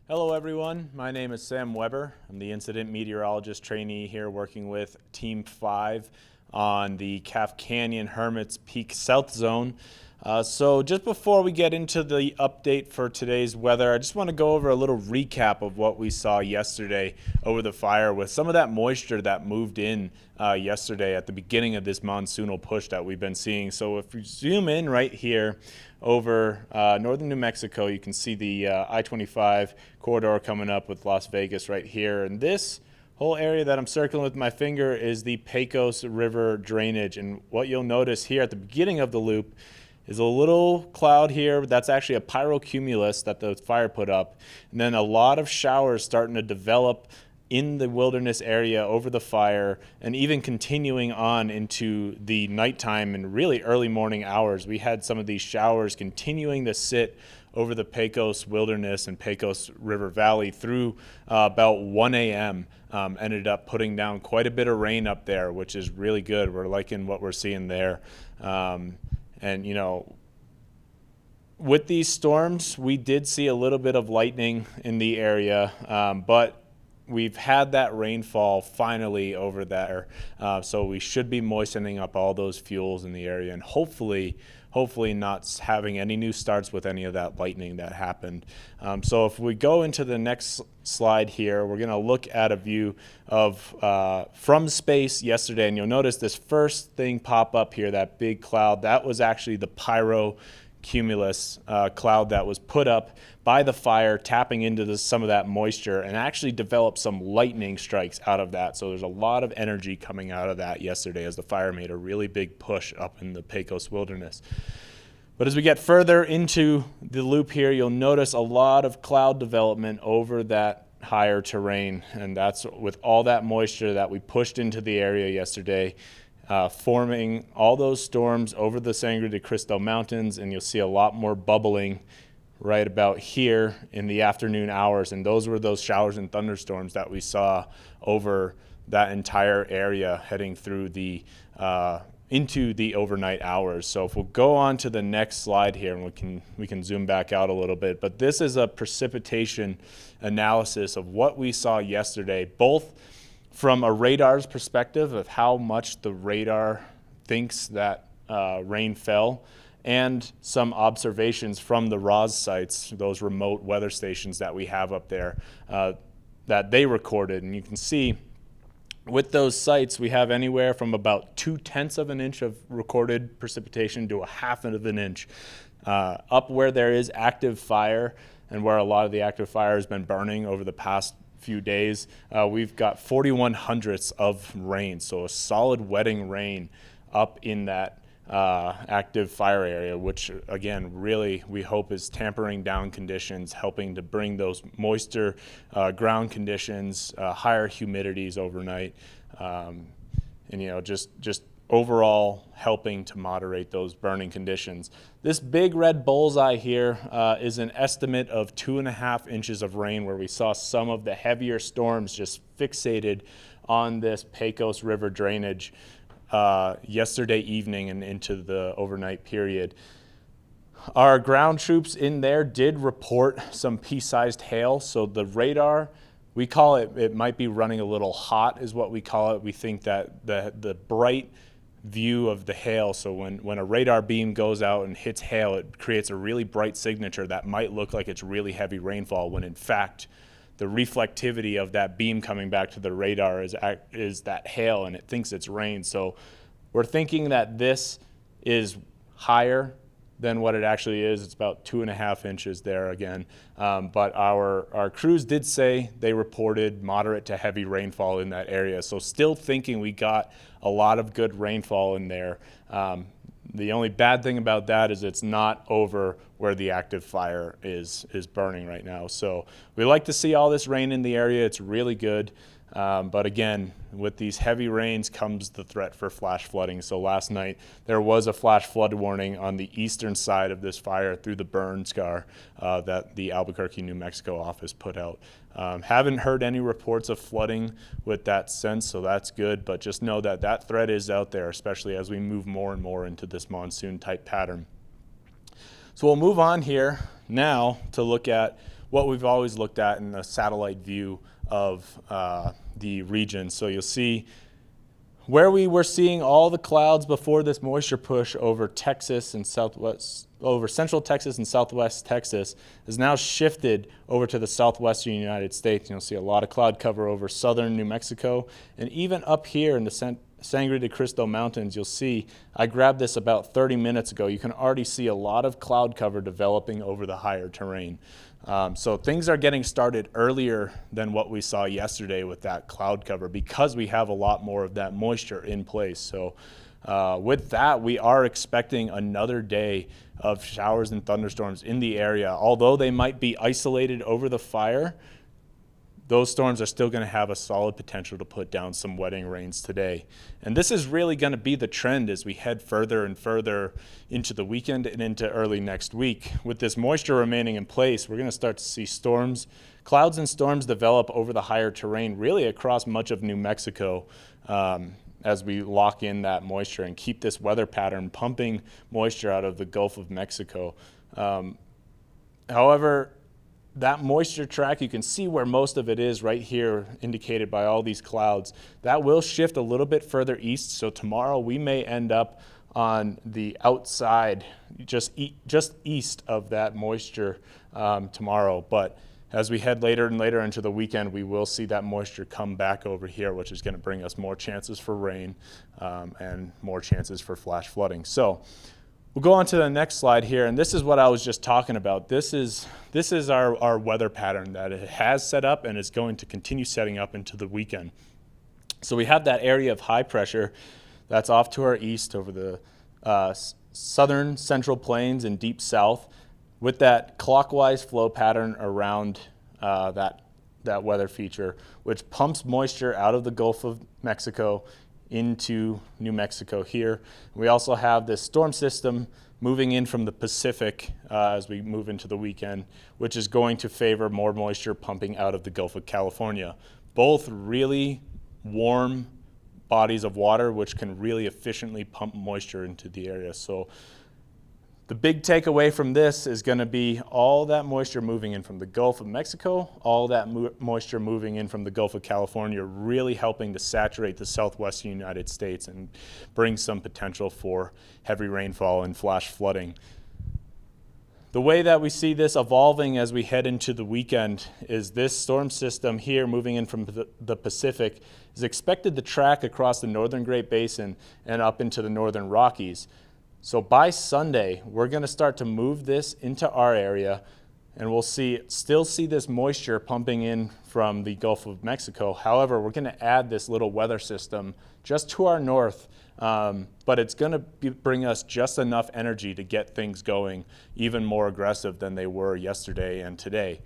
Hello everyone, my name is Sam Webber. I'm the incident meteorologist trainee here working with Team 5 on the Calf Canyon Hermit's Peak South Zone. So just before we get into the update for today's weather, I just want to go over a little recap of what we saw yesterday over the fire with some of that moisture that moved in yesterday at the beginning of this monsoonal push that we've been seeing. So if we zoom in right here over northern New Mexico, you can see the I-25 corridor coming up with Las Vegas right here. And this whole area that I'm circling with my finger is the Pecos River drainage. And what you'll notice here at the beginning of the loop is a little cloud here. That's actually a pyrocumulus that the fire put up. And then a lot of showers starting to develop in the wilderness area over the fire, and even continuing on into the nighttime and really early morning hours. We had some of these showers continuing to sit over the Pecos wilderness and Pecos River Valley through about 1 a.m. Ended up putting down quite a bit of rain up there, which is really good. We're liking what we're seeing there. And you know, with these storms, we did see a little bit of lightning in the area, but we've had that rainfall finally over there, so we should be moistening up all those fuels in the area, and hopefully not having any new starts with any of that lightning that happened. So if we go into the next slide here, we're going to look at a view of from space yesterday, and you'll notice this first thing pop up here, that big cloud. That was actually the pyrocumulus cloud that was put up by the fire, tapping into some of that moisture, and actually developed some lightning strikes out of that. So there's a lot of energy coming out of that yesterday as the fire made a really big push up in the Pecos wilderness. But as we get further into the loop here, you'll notice a lot of cloud development over that higher terrain, and that's with all that moisture that we pushed into the area yesterday, forming all those storms over the Sangre de Cristo Mountains, and you'll see a lot more bubbling right about here in the afternoon hours. And those were those showers and thunderstorms that we saw over that entire area heading through the into the overnight hours. So if we'll go on to the next slide here, and we can zoom back out a little bit, but this is a precipitation analysis of what we saw yesterday, both from a radar's perspective of how much the radar thinks that rain fell, and some observations from the ROS sites, those remote weather stations that we have up there, that they recorded. And you can see with those sites, we have anywhere from about 0.2 of an inch of recorded precipitation to 0.5 of an inch. Up where there is active fire and where a lot of the active fire has been burning over the past few days, we've got 41 hundredths of rain, so a solid wetting rain up in that active fire area, which again really we hope is tampering down conditions, helping to bring those moister ground conditions, higher humidities overnight, and you know, just overall helping to moderate those burning conditions. This big red bullseye here is an estimate of 2.5 inches of rain, where we saw some of the heavier storms just fixated on this Pecos River drainage yesterday evening and into the overnight period. Our ground troops in there did report some pea-sized hail, so the radar, we call it, it might be running a little hot is what we call it. We think that the bright view of the hail, so when a radar beam goes out and hits hail, it creates a really bright signature that might look like it's really heavy rainfall, when in fact the reflectivity of that beam coming back to the radar is that hail, and it thinks it's rain. So we're thinking that this is higher than what it actually is. It's about 2.5 inches there again. But our crews did say they reported moderate to heavy rainfall in that area. So still thinking we got a lot of good rainfall in there. The only bad thing about that is it's not over where the active fire is burning right now. So we like to see all this rain in the area. It's really good. But again, with these heavy rains comes the threat for flash flooding. So last night there was a flash flood warning on the eastern side of this fire through the burn scar that the Albuquerque, New Mexico office put out. Haven't heard any reports of flooding with that since, so that's good. But just know that that threat is out there, especially as we move more and more into this monsoon type pattern. So we'll move on here now to look at what we've always looked at in the satellite view of the region. So you'll see where we were seeing all the clouds before this moisture push over Texas and over central Texas and southwest Texas is now shifted over to the southwestern United States. You'll see a lot of cloud cover over southern New Mexico, and even up here in the Sangre de Cristo Mountains, you'll see, I grabbed this about 30 minutes ago, you can already see a lot of cloud cover developing over the higher terrain. So things are getting started earlier than what we saw yesterday with that cloud cover because we have a lot more of that moisture in place. So with that, we are expecting another day of showers and thunderstorms in the area. Although they might be isolated over the fire, those storms are still going to have a solid potential to put down some wetting rains today. And this is really going to be the trend as we head further and further into the weekend and into early next week. With this moisture remaining in place, we're going to start to see clouds and storms develop over the higher terrain, really across much of New Mexico, as we lock in that moisture and keep this weather pattern pumping moisture out of the Gulf of Mexico. However, that moisture track, you can see where most of it is right here indicated by all these clouds. That will shift a little bit further east, so tomorrow we may end up on the outside, just east of that moisture tomorrow. But as we head later and later into the weekend, we will see that moisture come back over here, which is going to bring us more chances for rain and more chances for flash flooding. So we'll go on to the next slide here, and this is what I was just talking about. This is our weather pattern that it has set up and is going to continue setting up into the weekend. So we have that area of high pressure that's off to our east over the southern central plains and deep south with that clockwise flow pattern around that weather feature, which pumps moisture out of the Gulf of Mexico into New Mexico here. We also have this storm system moving in from the Pacific as we move into the weekend, which is going to favor more moisture pumping out of the Gulf of California. Both really warm bodies of water which can really efficiently pump moisture into the area. So the big takeaway from this is going to be all that moisture moving in from the Gulf of Mexico, all that moisture moving in from the Gulf of California, really helping to saturate the southwestern United States and bring some potential for heavy rainfall and flash flooding. The way that we see this evolving as we head into the weekend is this storm system here moving in from the Pacific is expected to track across the northern Great Basin and up into the northern Rockies. So by Sunday, we're going to start to move this into our area, and we'll still see this moisture pumping in from the Gulf of Mexico. However, we're going to add this little weather system just to our north, but it's going to bring us just enough energy to get things going even more aggressive than they were yesterday and today.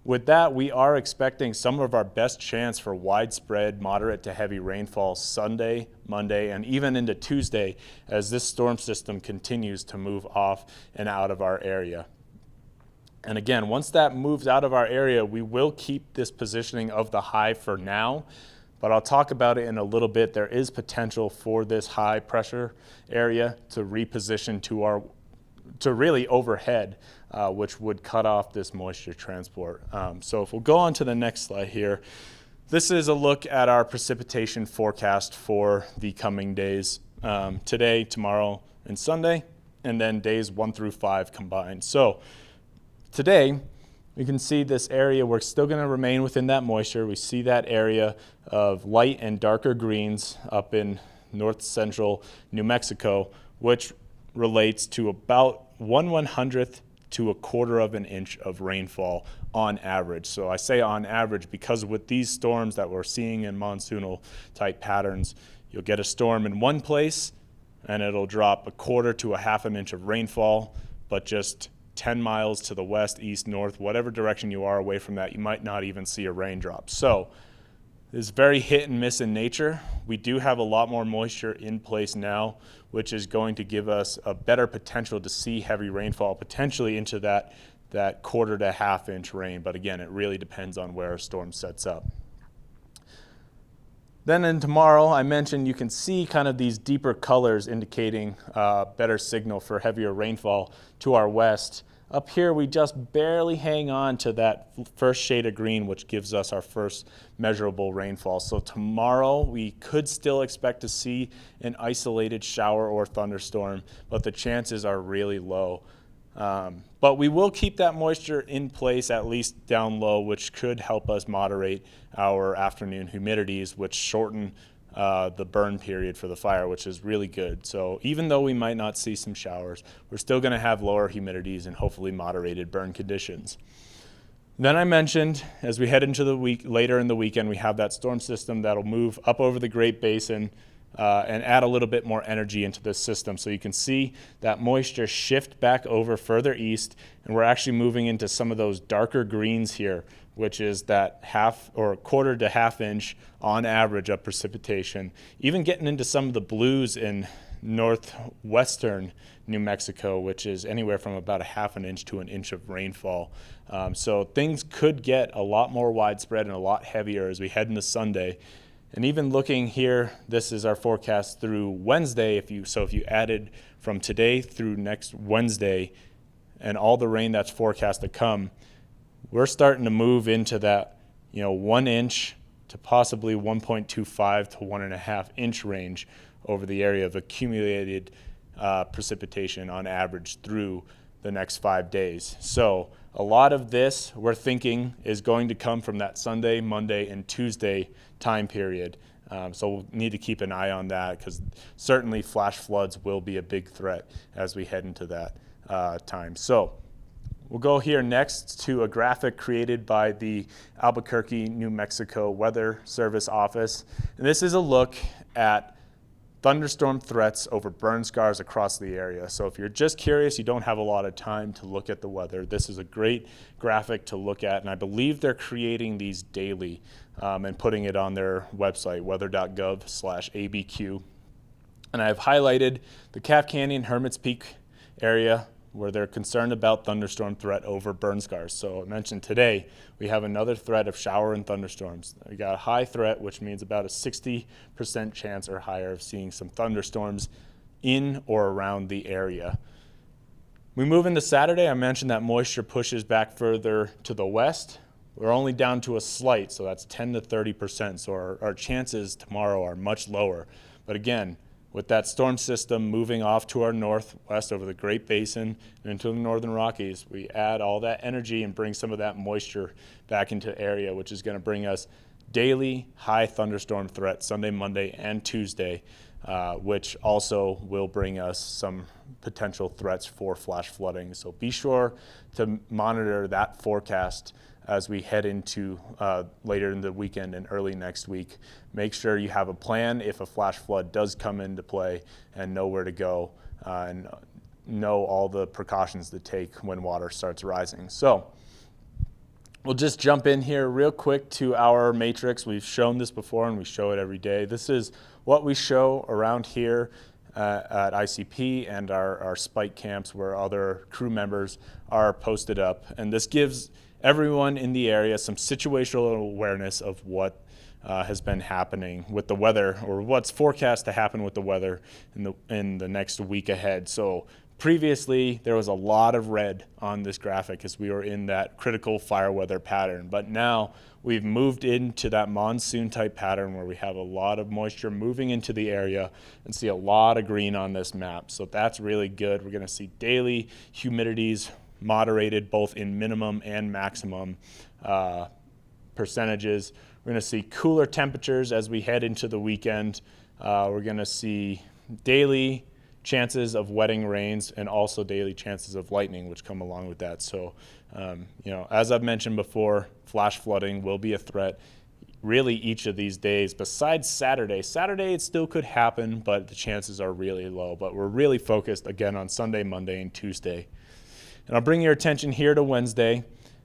With that, we are expecting some of our best chance for widespread moderate to heavy rainfall Sunday, Monday, and even into Tuesday as this storm system continues to move off and out of our area. And again, once that moves out of our area, we will keep this positioning of the high for now, but I'll talk about it in a little bit. There is potential for this high pressure area to reposition to really overhead, which would cut off this moisture transport. So if we'll go on to the next slide here, this is a look at our precipitation forecast for the coming days, today, tomorrow, and Sunday, and then days 1 through 5 combined. So today, we can see this area, we're still going to remain within that moisture. We see that area of light and darker greens up in north central New Mexico, which relates to about 1/100th to 1/4 of an inch of rainfall on average. So I say on average because with these storms that we're seeing in monsoonal type patterns, you'll get a storm in one place and it'll drop 1/4 to 1/2 an inch of rainfall, but just 10 miles to the west, east, north, whatever direction you are away from that, you might not even see a raindrop. So it's very hit and miss in nature. We do have a lot more moisture in place now, which is going to give us a better potential to see heavy rainfall, potentially into that 1/4 to 1/2 inch rain. But again, it really depends on where a storm sets up. Then in tomorrow, I mentioned you can see kind of these deeper colors indicating better signal for heavier rainfall to our west. Up here, we just barely hang on to that first shade of green, which gives us our first measurable rainfall. So tomorrow, we could still expect to see an isolated shower or thunderstorm, but the chances are really low. But we will keep that moisture in place, at least down low, which could help us moderate our afternoon humidities, which shorten the burn period for the fire, which is really good. So even though we might not see some showers, we're still going to have lower humidities and hopefully moderated burn conditions. Then I mentioned, as we head into the week, later in the weekend, we have that storm system that'll move up over the Great Basin and add a little bit more energy into this system. So you can see that moisture shift back over further east, and we're actually moving into some of those darker greens here, which is that half or quarter to half inch on average of precipitation, even getting into some of the blues in northwestern New Mexico, which is anywhere from about a half an inch to an inch of rainfall. So things could get a lot more widespread and a lot heavier as we head into Sunday. And even looking here, this is our forecast through Wednesday. If you added from today through next Wednesday and all the rain that's forecast to come, we're starting to move into that 1 inch to possibly 1.25 to 1.5 inch range over the area of accumulated precipitation on average through the next 5 days. So a lot of this we're thinking is going to come from that Sunday, Monday, and Tuesday time period. So we'll need to keep an eye on that, because certainly flash floods will be a big threat as we head into that time. So we'll go here next to a graphic created by the Albuquerque, New Mexico Weather Service Office. And this is a look at thunderstorm threats over burn scars across the area. So if you're just curious, you don't have a lot of time to look at the weather, this is a great graphic to look at, and I believe they're creating these daily and putting it on their website, weather.gov/ABQ. And I've highlighted the Calf Canyon Hermit's Peak area where they're concerned about thunderstorm threat over burn scars. So I mentioned today we have another threat of shower and thunderstorms. We got a high threat, which means about a 60% chance or higher of seeing some thunderstorms in or around the area. We move into Saturday. I mentioned that moisture pushes back further to the west. We're only down to a slight, so that's 10 to 30%. So our chances tomorrow are much lower. But again, with that storm system moving off to our northwest over the Great Basin and into the northern Rockies, we add all that energy and bring some of that moisture back into the area, which is going to bring us daily high thunderstorm threat Sunday, Monday, and Tuesday, which also will bring us some potential threats for flash flooding. So be sure to monitor that forecast as we head into later in the weekend and early next week. Make sure you have a plan if a flash flood does come into play, and know where to go and know all the precautions to take when water starts rising. So we'll just jump in here real quick to our matrix. We've shown this before and we show it every day. This is what we show around here at ICP and our spike camps where other crew members are posted up. And this gives everyone in the area some situational awareness of what has been happening with the weather, or what's forecast to happen with the weather in the next week ahead. So previously there was a lot of red on this graphic as we were in that critical fire weather pattern, but now we've moved into that monsoon type pattern where we have a lot of moisture moving into the area and see a lot of green on this map. So that's really good. We're going to see daily humidities moderated both in minimum and maximum percentages. We're going to see cooler temperatures as we head into the weekend. We're going to see daily chances of wetting rains and also daily chances of lightning, which come along with that. So, as I've mentioned before, flash flooding will be a threat really each of these days besides Saturday. Saturday it still could happen, but the chances are really low. But we're really focused again on Sunday, Monday, and Tuesday. And I'll bring your attention here to Wednesday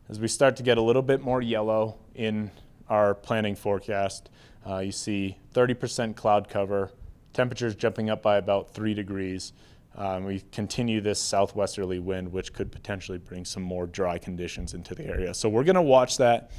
as we start to get a little bit more yellow in our planning forecast. You see 30% cloud cover, temperatures jumping up by about 3 degrees. We continue this southwesterly wind, which could potentially bring some more dry conditions into the area. So we're going to watch that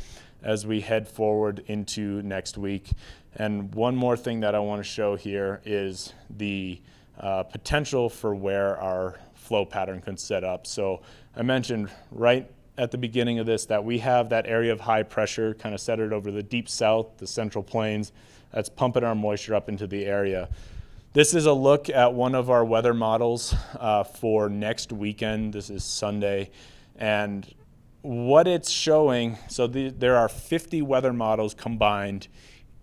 as we head forward into next week. And one more thing that I want to show here is the potential for where our flow pattern can set up. So I mentioned right at the beginning of this that we have that area of high pressure kind of centered over the deep south, the central plains, that's pumping our moisture up into the area. This is a look at one of our weather models for next weekend. This is Sunday. And what it's showing, so there are 50 weather models combined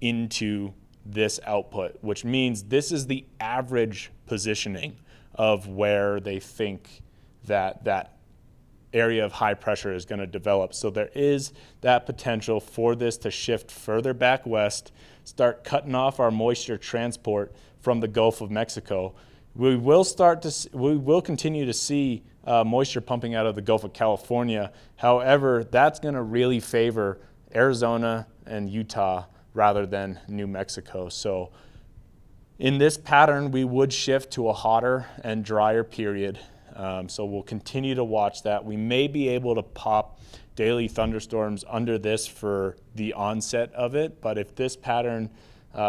into this output, which means this is the average positioning of where they think that area of high pressure is going to develop. So there is that potential for this to shift further back west, start cutting off our moisture transport from the Gulf of Mexico. We will continue to see moisture pumping out of the Gulf of California. However, that's going to really favor Arizona and Utah rather than New Mexico. So in this pattern, we would shift to a hotter and drier period. So we'll continue to watch that. We may be able to pop daily thunderstorms under this for the onset of it, but if this pattern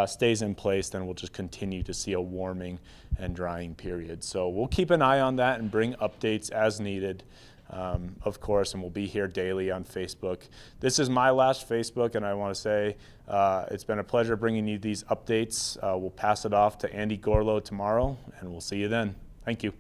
stays in place, then we'll just continue to see a warming and drying period. So we'll keep an eye on that and bring updates as needed, of course, and we'll be here daily on Facebook. This is my last Facebook, and I want to say it's been a pleasure bringing you these updates. We'll pass it off to Andy Gorlow tomorrow, and we'll see you then. Thank you.